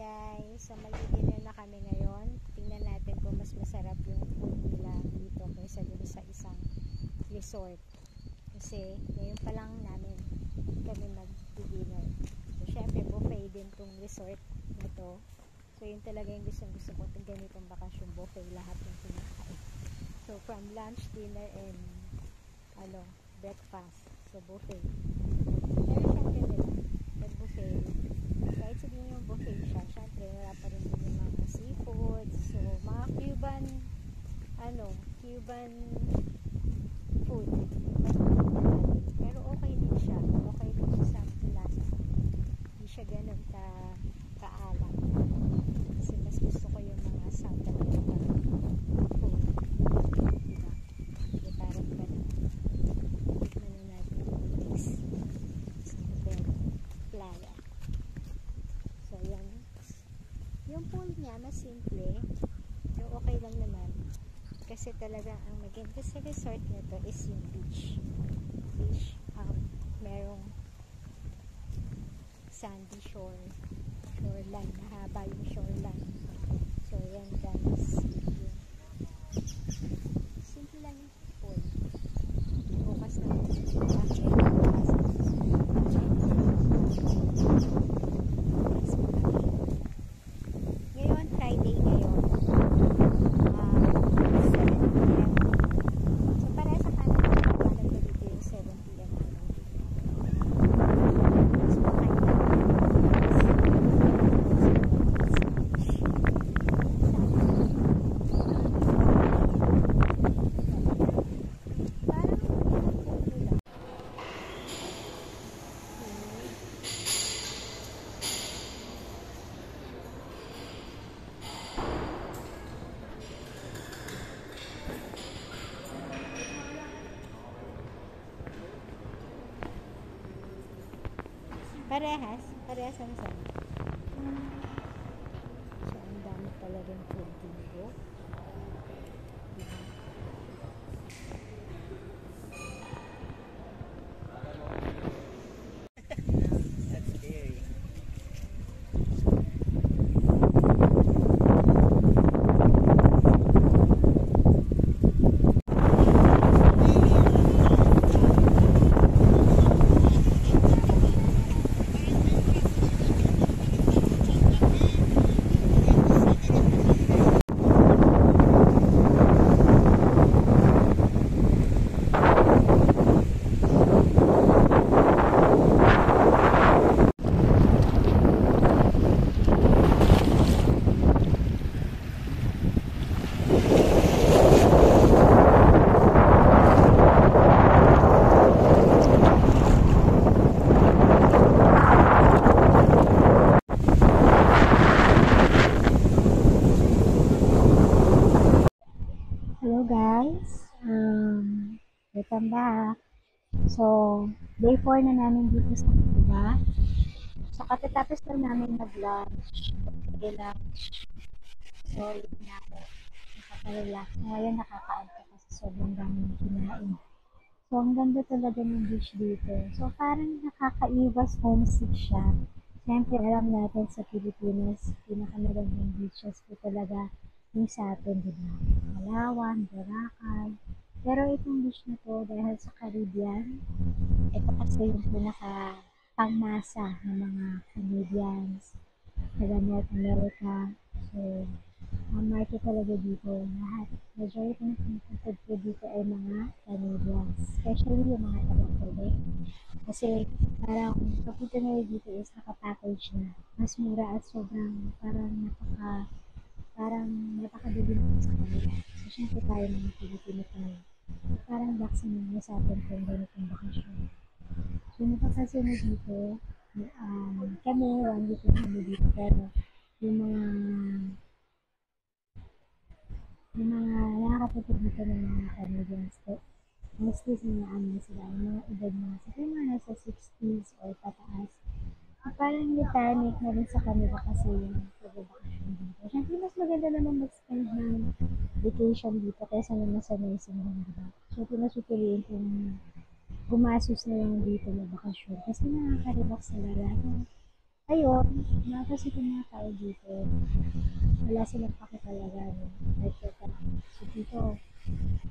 guys, so magdi-dinner na kami ngayon. Tingnan natin kung mas masarap yung food nila dito kaysa dun sa isang resort. Kasi ngayon pa lang namin kami mag-dinner. So syempre buffet din tong resort na to. So yun talaga yung gusto ko itong ganitong bakasyon, buffet lahat yung pinakain. So from lunch, dinner, and breakfast. So buffet. Pero syempre nila, nag-buffet. Kahit sabihin yung buffet siya, syempre wala pa rin din yung mga seafoods. So mga Cuban food. Pero okay din siya. Okay din siya sa lasa. Hindi siya ganun kaalat. Kasi mas gusto ko yung mga South American food. Diba? Hindi parang ganun. Tikman na natin yung mix sa Hotel Playa. So yan. Yung pool niya mas simple. Pero okay lang naman. Kasi talaga ang maganda sa resort nito is yung beach. Merong sandy shoreline. Mahaba yung shoreline. So yan guys. Simple lang yung pool. Bukas na ngayon, Friday ngayon. 7 p.m. So para sa Canada, nagpalag na dito yung 7 p.m. Parehas ang sana. So, ang dami talagang food dito. Hello guys, welcome back. So, day 4 na namin dito sa Cuba. So, katatapos lang namin mag-lunch. So, yun na ako. Nakaka-relax. Ngayon nakaka-antok kasi sobrang daming kinain. So, ang ganda talaga ng beach dito. So, parang nakakaiwas homesick siya. Siyempre, alam natin sa Pilipinas, pinakamagandang beaches po talaga yung sa atin, diba? Palawan, Boracay. Pero itong beach na to, dahil sa Caribbean, ito kasi yung pinaka-pangmasa ng mga Canadians, taga North America. So, ang market talaga dito, lahat. Majority ng pinapasad ko dito ay mga Canadians. Especially yung mga taga-Quebec. Kasi parang kapunta na dito is nakapackage na. Mas mura at sobrang parang napakadali naman sa kanila. So, syempre tayo mga Pilipino tayo. Parang vaccine na sa atin kung ganitong bakasyon. So, napapansin mo dito, kami, 1 week na kami dito, pero yung mga nakakapunta dito ng mga Canadians, mostly sila, yung mga edad mga siguro nasa 60s or pataas. Parang retirement na rin sa kanila kasi yung pagbabakasyon dito. Siyempre, mas maganda naman mag-spend ng vacation dito kaysa naman sa nursing home, diba? So, pinasutuloyin kung gumasos na lang dito na bakasyon kasi nakaka-relax na lahat. Ayun, kasi yung mga tao dito, wala silang pake talaga, no? Like, so dito,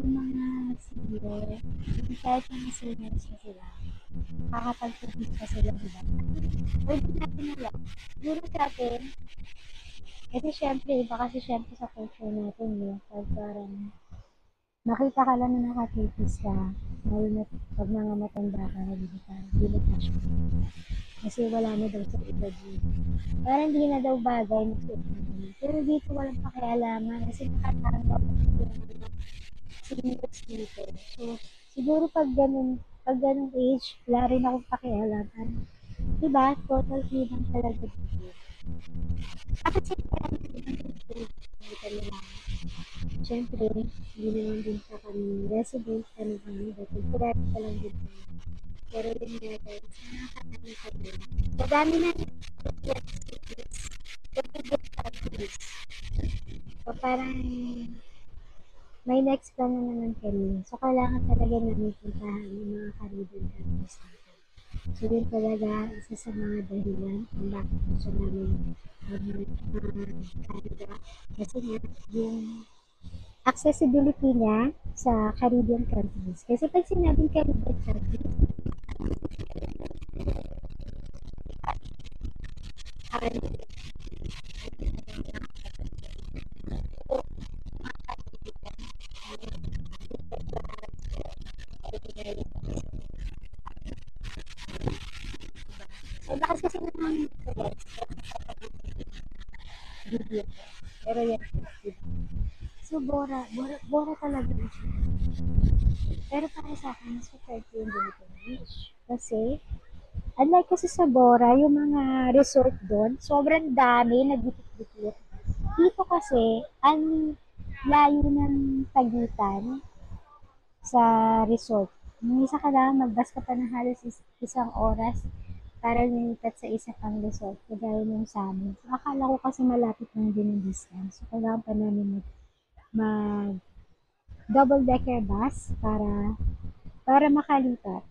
yung mga senior, hindi kahit mga seniors na sila, makakapag-produce pa sila, diba? Pwede natin nila. Siguro sa atin, kasi syempre, iba kasi syempre sa culture natin, no? Pag parang makita ka lang na nakatipis ka, lalo na pag mga matanda ka, di ba? Hindi na cash. Kasi wala na daw sa edad mo. Parang hindi na daw bagay magsuot ng ganun. Pero dito walang pakialaman kasi nakatanggap yung mga seniors dito. So, siguro pag ganun age, wala rin akong pakialam. Parang, diba? Total freedom talaga dito. Bakit sila parang hindi kami lang. Siyempre, hindi naman din pa kami resident, kami dito. Temporary pa lang dito. Pero yun nga guys, nakakatabi kami. Madami na nag-cities. Nag-good countries. So, parang may next plan na naman kami. So, kailangan talaga namin puntahan yung mga Caribbean countries natin. So, yun talaga isa sa mga dahilan kung bakit gusto namin Canada. Kasi nga, yung accessibility niya sa Caribbean countries. Kasi pag sinabing Caribbean countries, ay bakas kasi naman video. Pero yan, so Bora talaga siya. Pero para sa akin, mas prefer ko yung Philippine Beach. Kasi, unlike kasi sa Bora, yung mga resort doon, sobrang dami, nagdikit-dikit. Dito kasi, ang layo ng pagitan sa resort. Minsan ka lang, magbas ka pa ng halos isang oras para lumipat sa isa pang resort, kagaya nung sa amin. So, akala ko kasi malapit lang din yung distance. So, kailangan pa namin mag double decker bus para makalipat.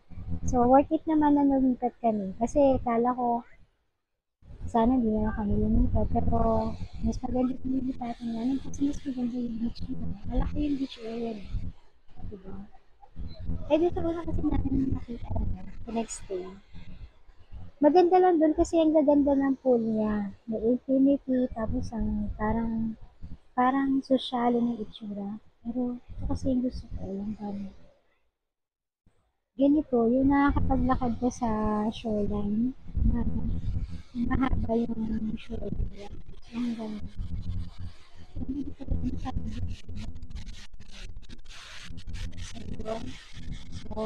So, worth it naman na lumipat kami. Kasi kala ko, sana hindi na kami lumipat. Pero, mas maganda yung lumipatan namin kasi mas maganda yung beach nila. Malaki yung beach area nila. Diba? Eh, dito ko na kasi natin nakita na the next day. Maganda lang doon kasi ang gaganda ng pool niya. May infinity, tapos ang parang sosyalo ng itsura. Pero ito kasi yung gusto ko, yung parang ganito, yung nakakapaglakad ka sa shoreline, na mahaba yung shoreline. So, ang ganda. So, hindi ko rin masabi sa iyo. So,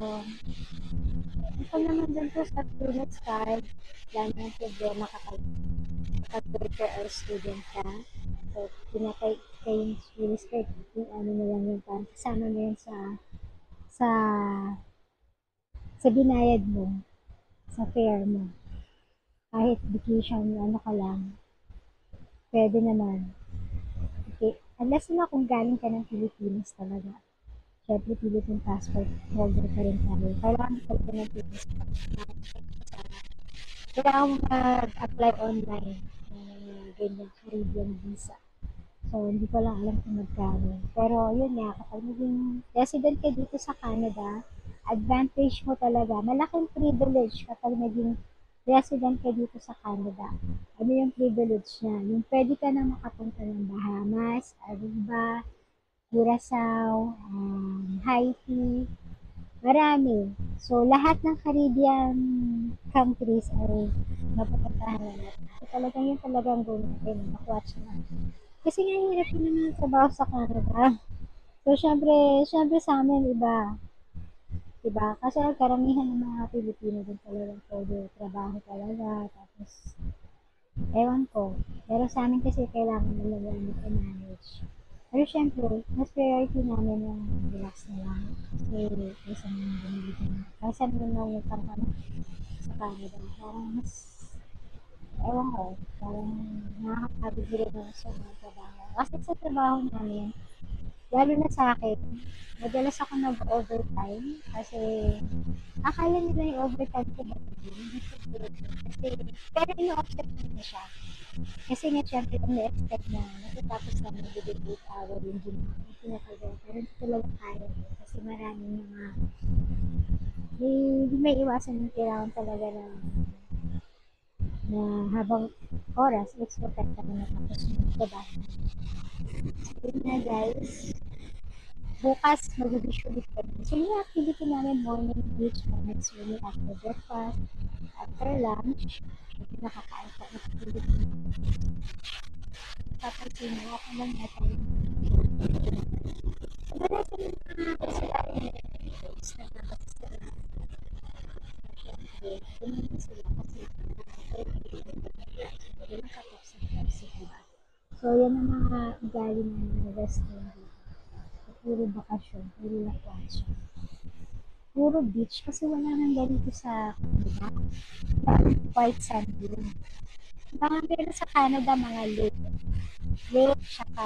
ito naman dun po sa tourist card, wala namang problema kapag worker or student ka. So, pinatay kayong tourist card, kung ano na lang yung parang kasama mo yun sa sa binayad mo, sa fare mo. Kahit vacation, ano ka lang, pwede naman. Okay. Unless na kung galing ka ng Pilipinas talaga. Siyempre, Philippine passport holder pa rin tayo. Kailangan mo talaga ng Philippines passport. Kailangan mo mag-apply online ng ganyan Caribbean visa. So, hindi ko lang alam kung magkano. Pero, yun nga, kapag naging resident ka dito sa Canada, advantage mo talaga. Malaking privilege kapag naging resident ka dito sa Canada. Ano yung privilege niya? Yung pwede ka na makapunta ng Bahamas, Aruba, Curaçao, Haiti, marami. So, lahat ng Caribbean countries ay mapupuntahan na natin. So, talagang yun talagang goal natin, makwatch na. Kasi nga hirap din naman ang trabaho sa Canada. So, syempre sa amin iba. Diba? Kasi karamihan ng mga Pilipino din talaga todo trabaho talaga. Tapos, ewan ko. Pero sa amin kasi kailangan na lang i-manage. Pero syempre, mas priority namin yung relax na lang. Kasi kaysa nang bumili ka na. Kaysa nang nangutang ka na sa Canada. Parang mas, ewan ko, parang nakakapagod rin ako sa mga trabaho. Kasi sa trabaho namin, Lalo na sa akin, madalas ako nag-overtime kasi akala nila yung overtime ko ba hindi ko pwede. Kasi, pero ino-offset ko na siya. Kasi nga syempre kung na-expect na matatapos namin within 8 hour yung ginagawa. Pero hindi talaga kaya yun. Kasi maraming mga, hindi may iwasan yung kailangan talaga na habang oras, expect ka na matapos yung trabaho. So yun na guys, bukas mag-wish ulit kami. So yung activity namin morning beach, swimming after breakfast, after lunch, syempre nakakain pa ulit. Papansin mo ako lang natin. Madalas yung mga sila yung post na nabasa sila. Syempre, ganun sila kasi walang katapos-tapos, diba? So, yan ang mga ugali ng mga restaurant dito. Puro bakasyon, puro lakwansyon. Puro beach kasi wala nang ganito sa kanila. White sand dune. Mga meron sa Canada, mga lake. Lake, saka